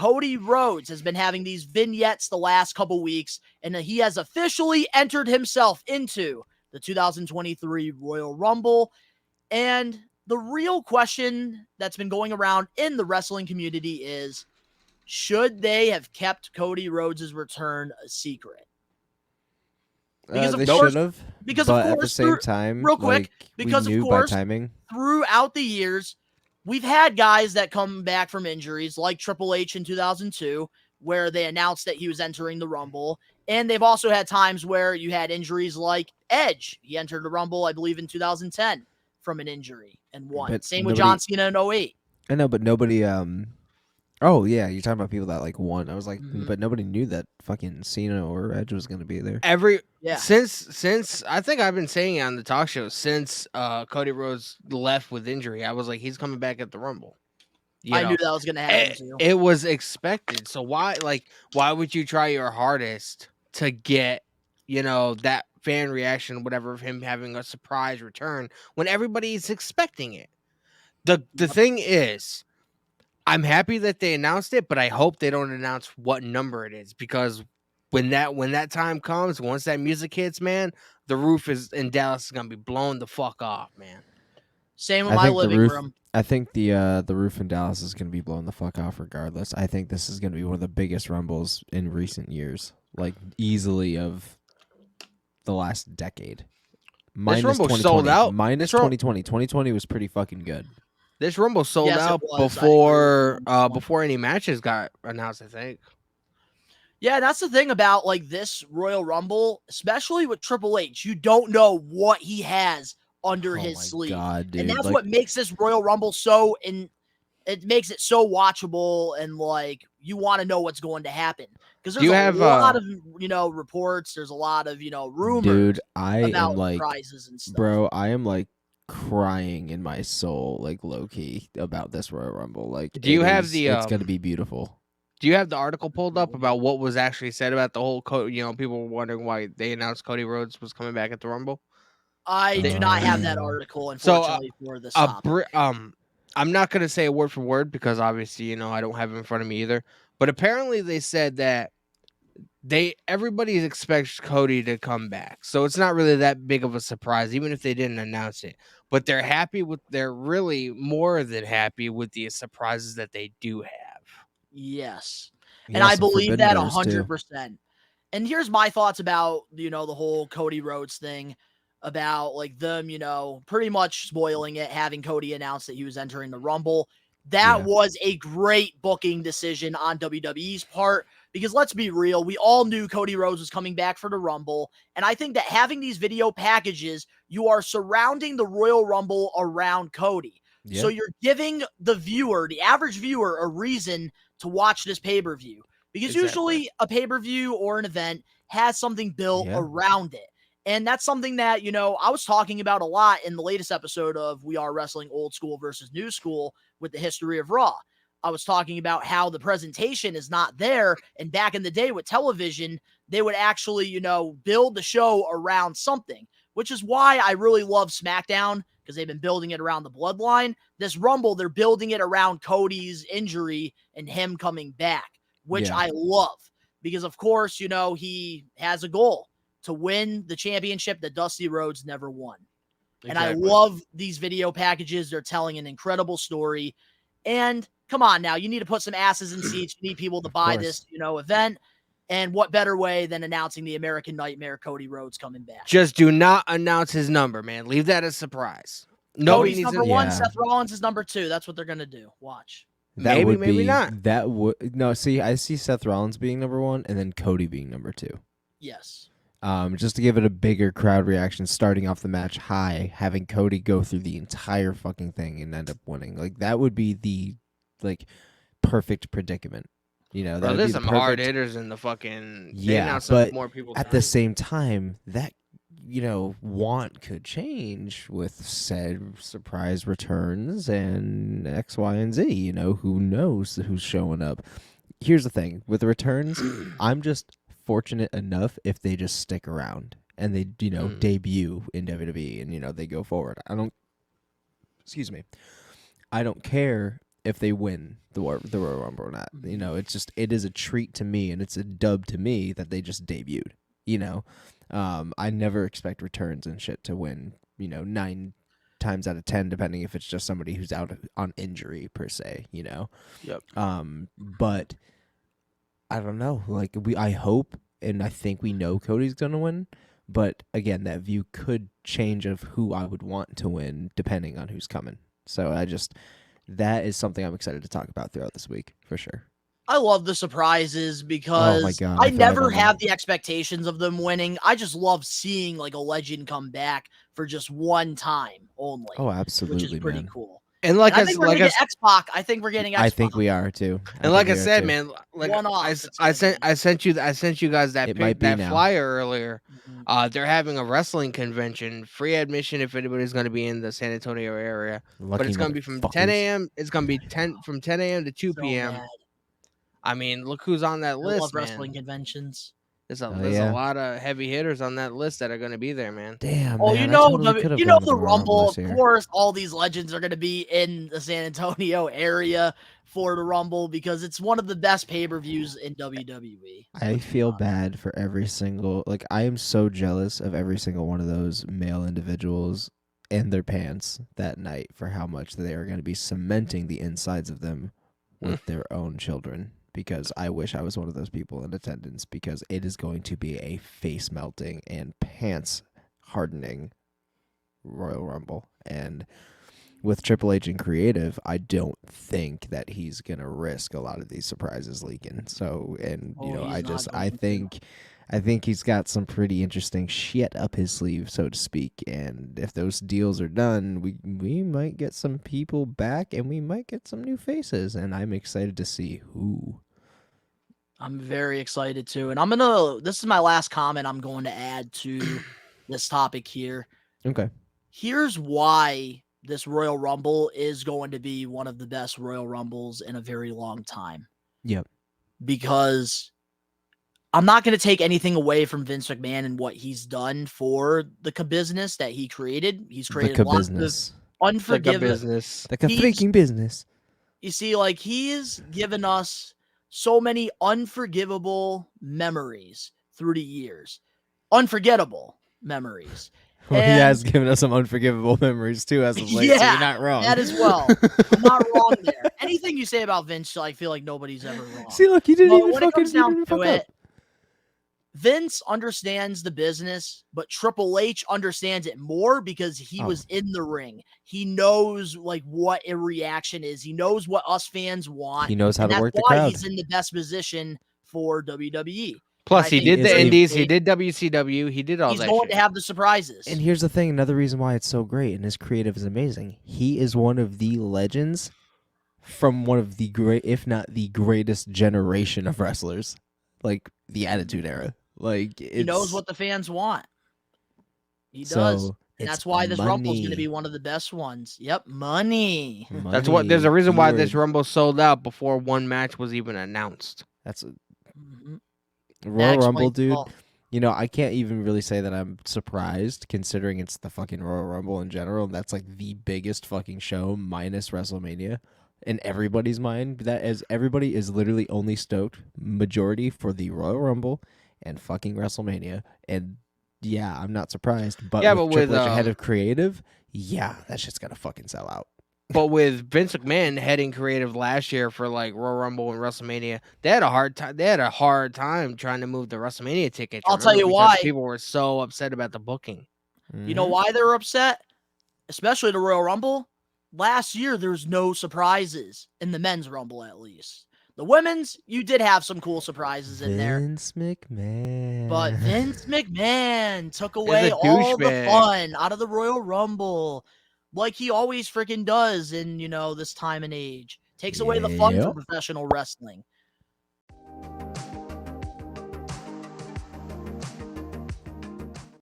Cody Rhodes has been having these vignettes the last couple weeks, and he has officially entered himself into the 2023 Royal Rumble. And the real question that's been going around in the wrestling community is, should they have kept Cody Rhodes' return a secret? Because of course, but at the same time, real quick, because we knew of course, by timing, throughout the years, we've had guys that come back from injuries, like Triple H in 2002, where they announced that he was entering the Rumble. And they've also had times where you had injuries like Edge. He entered the Rumble, I believe, in 2010 from an injury and won. But Same with John Cena in 2008. I know, but nobody... Oh, yeah, you're talking about people that, like, won. I was like, but nobody knew that fucking Cena or Edge was going to be there. Since I think I've been saying it on the talk show, since Cody Rhodes left with injury, I was like, he's coming back at the Rumble. I knew that was going to happen too. It was expected. So why would you try your hardest to get, that fan reaction, whatever, of him having a surprise return when everybody's expecting it? The thing is, I'm happy that they announced it, but I hope they don't announce what number it is, because when that time comes, once that music hits, man, the roof in Dallas is gonna be blown the fuck off, man. Same with my living room. I think the roof in Dallas is gonna be blown the fuck off regardless. I think this is gonna be one of the biggest Rumbles in recent years, like easily of the last decade. This Rumble sold out. Minus 2020. 2020 was pretty fucking good. This Rumble sold out before any matches got announced, I think. Yeah, that's the thing about like this Royal Rumble, especially with Triple H. You don't know what he has under his sleeve. God, dude. And that's what makes this Royal Rumble it makes it so watchable, and like you want to know what's going to happen. Because there's a lot of reports, there's a lot of rumors. Dude, I about am like prizes and stuff. Bro, I am like crying in my soul, like low key, about this Royal Rumble. Like, it's gonna be beautiful. Do you have the article pulled up about what was actually said about the whole people were wondering why they announced Cody Rhodes was coming back at the Rumble? I do not have that article, unfortunately, for this topic. I'm not gonna say word for word because obviously I don't have it in front of me either. But apparently they said that everybody expects Cody to come back, so it's not really that big of a surprise, even if they didn't announce it. But they're really more than happy with the surprises that they do have. Yes, and I believe that 100%. And here's my thoughts about the whole Cody Rhodes thing, about like them pretty much spoiling it, having Cody announce that he was entering the Rumble. That was a great booking decision on WWE's part, because let's be real, we all knew Cody Rhodes was coming back for the Rumble, and I think that having these video packages, you are surrounding the Royal Rumble around Cody. Yep. So you're giving the average viewer, a reason to watch this pay-per-view, because usually a pay-per-view or an event has something built around it. And that's something that, I was talking about a lot in the latest episode of We Are Wrestling Old School versus New School with the history of Raw. I was talking about how the presentation is not there. And back in the day with television, they would actually, build the show around something, which is why I really love SmackDown, because they've been building it around the bloodline. This Rumble, they're building it around Cody's injury and him coming back, which I love, because of course, he has a goal to win the championship that Dusty Rhodes never won. Exactly. And I love these video packages. They're telling an incredible story. And come on now, you need to put some asses in seats. You need people to buy this, event. And what better way than announcing the American Nightmare, Cody Rhodes, coming back? Just do not announce his number, man. Leave that as a surprise. Cody's number 1, Seth Rollins is number 2. That's what they're going to do. Watch. Maybe not. No, see, I see Seth Rollins being number 1 and then Cody being number 2. Yes. Just to give it a bigger crowd reaction, starting off the match high, having Cody go through the entire fucking thing and end up winning. Like, that would be the, perfect predicament. There's some hard hitters in the fucking... but more people at the same time, that, want could change with said surprise returns and X, Y, and Z. Who knows who's showing up. Here's the thing. With the returns, I'm just fortunate enough if they just stick around and they debut in WWE and they go forward. I don't care if they win the Royal Rumble or not. You know, it is a treat to me, and it's a dub to me that they just debuted. You know, I never expect returns and shit to win. You know, 9 times out of 10, depending if it's just somebody who's out on injury per se. You know, Yep. But I don't know. Like I hope and I think we know Cody's gonna win. But again, that view could change of who I would want to win depending on who's coming. So that is something I'm excited to talk about throughout this week for sure. I love the surprises because oh my God, I never have the expectations of them winning. I just love seeing like a legend come back for just one time only. Oh, absolutely, which is pretty cool. And like I think we're gonna get X-Pac. I think we're getting X-Pac. I think we are too. And like I said, man, like I sent you guys that flyer earlier. They're having a wrestling convention, free admission if anybody's going to be in the San Antonio area. But it's going to be from 10 a.m. It's going to be from 10 a.m. to 2 p.m. Mad. I mean, look who's on that list, love wrestling conventions. There's a lot of heavy hitters on that list that are going to be there, man. Damn. Oh, man, the Rumble. Of course, all these legends are going to be in the San Antonio area for the Rumble because it's one of the best pay-per-views in WWE. I feel bad for every single I am so jealous of every single one of those male individuals and their pants that night for how much they are going to be cementing the insides of them with their own children. Because I wish I was one of those people in attendance because it is going to be a face melting and pants hardening Royal Rumble. And with Triple H and creative, I don't think that he's going to risk a lot of these surprises leaking. So, and I think he's got some pretty interesting shit up his sleeve, so to speak. And if those deals are done, we might get some people back and we might get some new faces. And I'm excited to see who. I'm very excited too. And this is my last comment I'm going to add to this topic here. Okay. Here's why this Royal Rumble is going to be one of the best Royal Rumbles in a very long time. Yep. Because I'm not going to take anything away from Vince McMahon and what he's done for the business that he created. He's created lots of unforgivable business. The freaking business. You see, he's given us so many unforgivable memories through the years. Unforgettable memories. Well, he has given us some unforgivable memories too, as of late. Yeah, so you're not wrong. That as well. I'm not wrong there. Anything you say about Vince, I feel like nobody's ever wrong. See, look, you didn't even when fucking it comes down to it, Vince understands the business, but Triple H understands it more because he was in the ring. He knows what a reaction is. He knows what us fans want. He knows how to work the crowd. He's in the best position for WWE. Plus, he did the Indies, he did WCW, he did all that. He's going to have the surprises. And here's the thing: another reason why it's so great and his creative is amazing. He is one of the legends from one of the great, if not the greatest generation of wrestlers, like the Attitude Era. He knows what the fans want. He does. And that's why this Rumble is going to be one of the best ones. Yep, money. That's what. There's a reason why this Rumble sold out before one match was even announced. That's Royal Rumble, dude. You know, I can't even really say that I'm surprised, considering it's the fucking Royal Rumble in general. And that's the biggest fucking show minus WrestleMania in everybody's mind. Everybody is literally only stoked majority for the Royal Rumble and fucking WrestleMania. And yeah, I'm not surprised. But with Triple H ahead of creative, yeah, that shit's gonna fucking sell out. But with Vince McMahon heading creative last year for Royal Rumble and WrestleMania, they had a hard time. They had a hard time trying to move the WrestleMania tickets. I'll tell you why. People were so upset about the booking. You know why they were upset? Especially the Royal Rumble. Last year, there was no surprises in the men's Rumble, at least. The women's, you did have some cool surprises in there. Vince McMahon. But Vince McMahon took away all the fun out of the Royal Rumble. Like he always freaking does in, this time and age. Takes away the fun from professional wrestling.